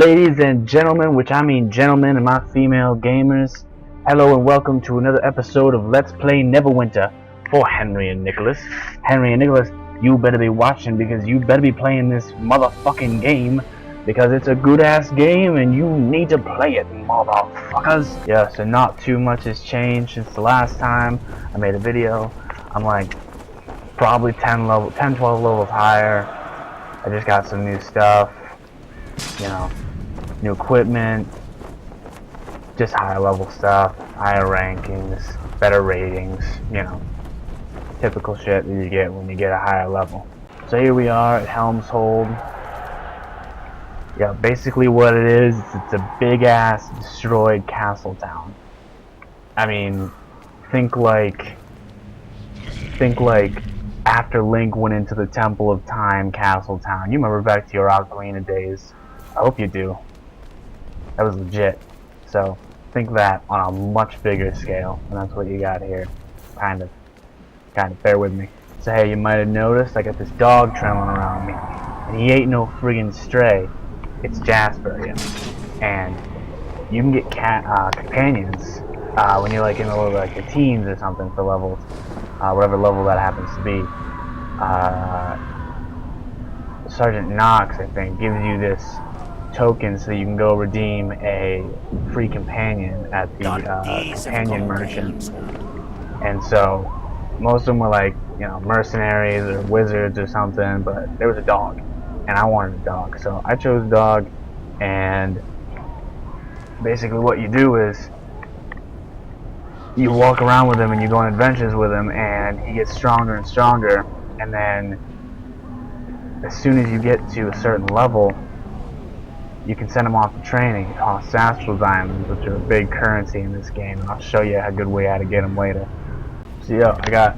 Ladies and gentlemen, which I mean gentlemen and my female gamers, hello and welcome to another episode of Let's Play Neverwinter for Henry and Nicholas. Henry and Nicholas, you better be watching because you better be playing this motherfucking game because it's a good ass game and you need to play it, motherfuckers. Yeah, so not too much has changed since the last time I made a video. I'm like probably 10, 12 levels higher. I just got some new stuff, you know, new equipment, just higher level stuff, higher rankings, better ratings, you know, typical shit that you get when you get a higher level. So here we are at Helm's Hold. Yeah, basically what it is, it's a big ass destroyed castle town. I mean, think like after Link went into the Temple of Time Castle Town. You remember back to your Ocarina days. I hope you do. That was legit. So think that on a much bigger scale, and that's what you got here. Kind of. Bear with me. So hey, you might have noticed I got this dog trailing around me, and he ain't no friggin' stray. It's Jasper, and you can get companions when you're like in the teens or something for levels, whatever level that happens to be. Sergeant Knox, I think, gives you this token so you can go redeem a free companion at the companion merchant. And so most of them were like, you know, mercenaries or wizards or something, but there was a dog and I wanted a dog, so I chose a dog. And basically what you do is you walk around with him and you go on adventures with him, and he gets stronger and stronger, and then as soon as you get to a certain level, you can send them off to training. It costs astral diamonds, which are a big currency in this game, and I'll show you a good way how to get them later. So yeah, I got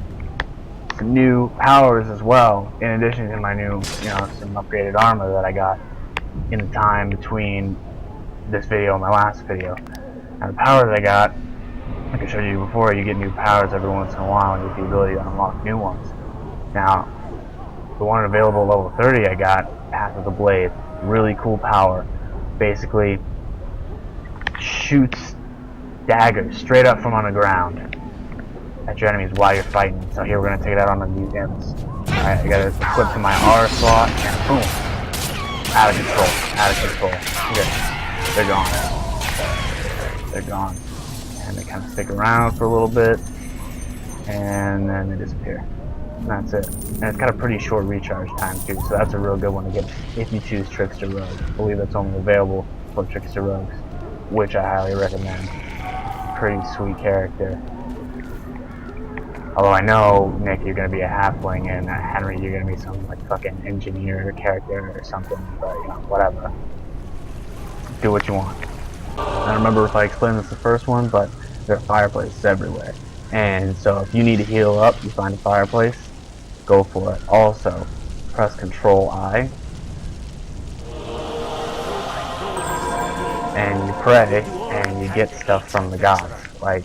some new powers as well, in addition to my new, you know, some upgraded armor that I got in the time between this video and my last video. Now the powers I got, like I showed you before, you get new powers every once in a while and you get the ability to unlock new ones. Now, the one available at level 30 I got, Path of the Blade, really cool power. Basically, shoots daggers straight up from on the ground at your enemies while you're fighting. So here we're going to take it out on the museums. Alright, I got it equipped to my R slot, and boom! Out of control. Okay, they're gone. They're gone. And they kind of stick around for a little bit, and then they disappear. And that's it. And it's got a pretty short recharge time too, so that's a real good one to get if you choose Trickster Rogue. I believe that's only available for Trickster Rogues, which I highly recommend. Pretty sweet character. Although I know, Nick, you're going to be a halfling, and Henry, you're going to be some like fucking engineer character or something, but you know, whatever. Do what you want. I don't remember if I explained this the first one, but there are fireplaces everywhere. And so if you need to heal up, you find a fireplace, go for it. Also, press Control I, and you pray, and you get stuff from the gods. Like,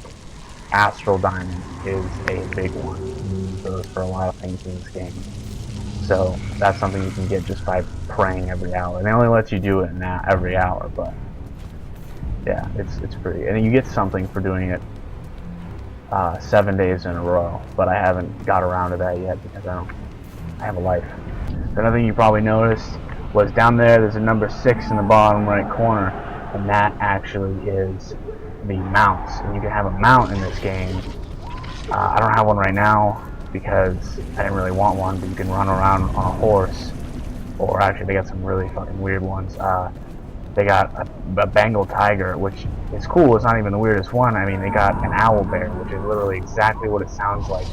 Astral Diamond is a big one for a lot of things in this game. So that's something you can get just by praying every hour. They only let you do it every hour, but yeah, it's pretty. And you get something for doing it 7 days in a row, but I haven't got around to that yet because I have a life. Another thing you probably noticed was down there's a number 6 in the bottom right corner, and that actually is the mounts. And you can have a mount in this game. I don't have one right now because I didn't really want one, but you can run around on a horse, or actually they got some really fucking weird ones. They got a Bengal tiger, which is cool. It's not even the weirdest one. I mean, they got an owl bear, which is literally exactly what it sounds like.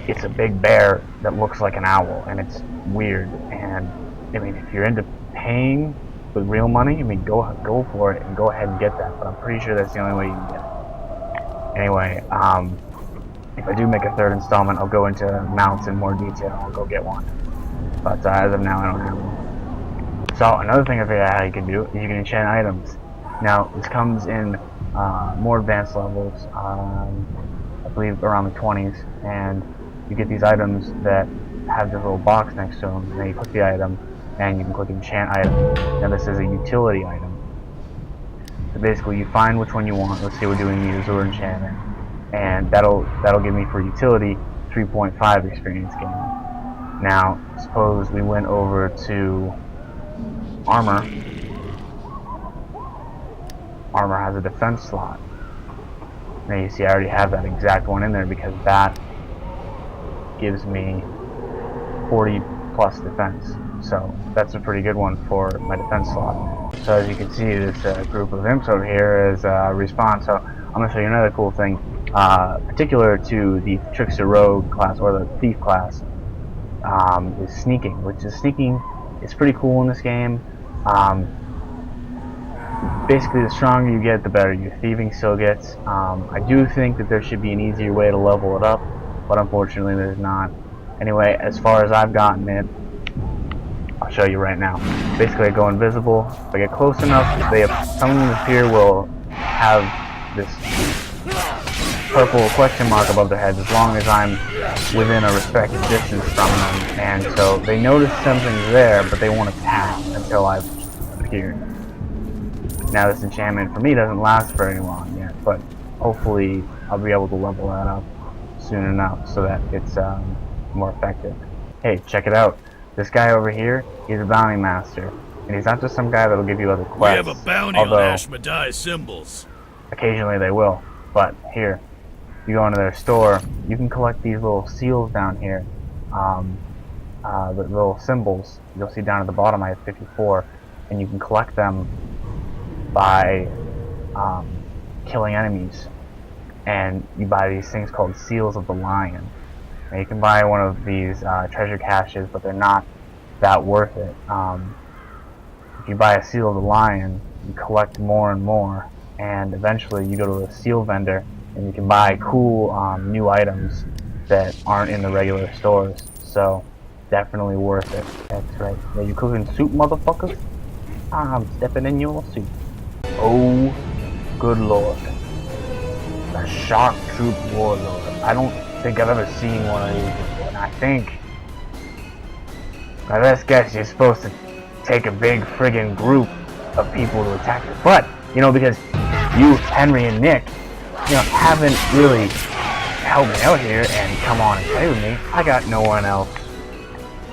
It's a big bear that looks like an owl, and it's weird. And I mean, if you're into paying with real money, I mean, go for it and go ahead and get that. But I'm pretty sure that's the only way you can get it. Anyway, if I do make a third installment, I'll go into mounts in more detail. I'll go get one. But as of now, I don't have one. So another thing I figured out how you can do is you can enchant items. Now this comes in more advanced levels, I believe around the 20s, and you get these items that have this little box next to them, and then you click the item, and you can click enchant item. Now this is a utility item. So basically you find which one you want. Let's say we're doing the Azure enchantment, and that'll give me for utility 3.5 experience gain. Now suppose we went over to armor. Armor has a defense slot. Now you see I already have that exact one in there because that gives me 40 plus defense. So that's a pretty good one for my defense slot. So as you can see, this group of imps over here is respawn. So I'm going to show you another cool thing, particular to the Trickster Rogue class or the Thief class, is sneaking. Sneaking is pretty cool in this game. Basically, the stronger you get, the better your thieving skill gets. I do think that there should be an easier way to level it up, but unfortunately there's not. Anyway, as far as I've gotten it, I'll show you right now. Basically, I go invisible. If I get close enough, some of them appear will have this purple question mark above their heads as long as I'm within a respected distance from them. And so they notice something's there, but they won't attack until I've appeared. Now this enchantment for me doesn't last very long yet, but hopefully I'll be able to level that up soon enough so that it's more effective. Hey, check it out. This guy over here, he's a bounty master, and he's not just some guy that'll give you other quests. We have a bounty on Ashmedai's symbols. Occasionally they will, but here, you go into their store, you can collect these little seals down here, the little symbols. You'll see down at the bottom I have 54, and you can collect them by killing enemies, and you buy these things called Seals of the Lion. Now you can buy one of these treasure caches, but they're not that worth it. If you buy a Seal of the Lion, you collect more and more, and eventually you go to a seal vendor and you can buy cool new items that aren't in the regular stores. So definitely worth it. That's right. Are you cooking soup, motherfuckers? I'm stepping in your soup. Oh, good lord. The Shark Troop Warlord. I don't think I've ever seen one of these before. And I think, my best guess, you're supposed to take a big friggin' group of people to attack it. But, you know, because you, Henry, and Nick, you know, haven't really helped me out here and come on and play with me, I got no one else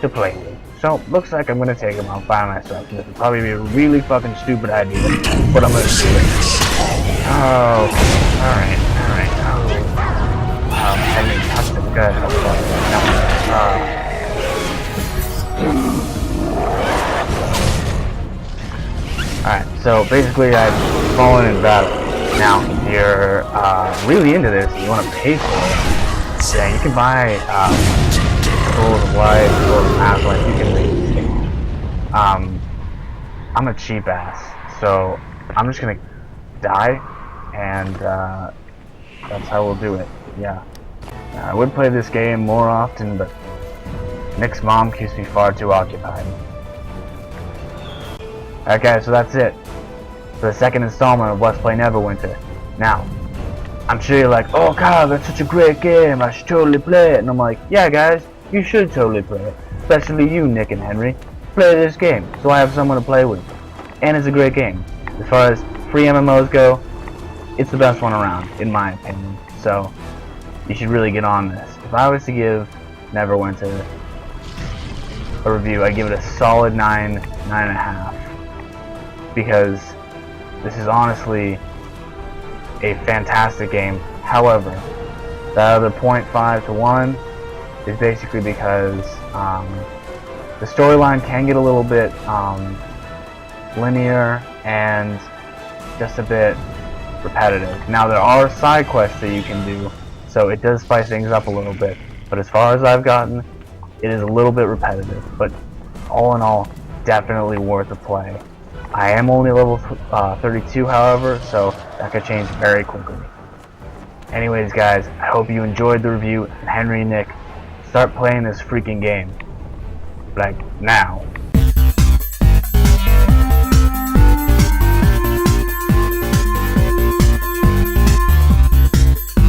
to play with. So, looks like I'm gonna take them out by myself. This would probably be a really fucking stupid idea, but I'm gonna do it. Oh, alright. Henry, touch the gut. Alright, so basically I've fallen in battle. Now, if you're really into this and you want to pay for it, then you can buy Souls of Life, Souls of Aslan, you can make this game. I'm a cheap ass, so I'm just gonna die, and that's how we'll do it. Yeah. I would play this game more often, but Nick's mom keeps me far too occupied. Alright guys, so that's it for the second installment of Let's Play Neverwinter. Now, I'm sure you're like, oh Kyle, that's such a great game, I should totally play it. And I'm like, yeah guys, you should totally play it. Especially you, Nick and Henry. Play this game, so I have someone to play with. And it's a great game. As far as free MMOs go, it's the best one around, in my opinion. So, you should really get on this. If I was to give Neverwinter a review, I'd give it a solid 9.5. Because this is honestly a fantastic game. However, that other 0.5 to 1 is basically because the storyline can get a little bit linear and just a bit repetitive. Now there are side quests that you can do, so it does spice things up a little bit, but as far as I've gotten, it is a little bit repetitive, but all in all, definitely worth a play. I am only level 32, however, so that could change very quickly. Anyways guys, I hope you enjoyed the review, and Henry and Nick, start playing this freaking game. Like, now.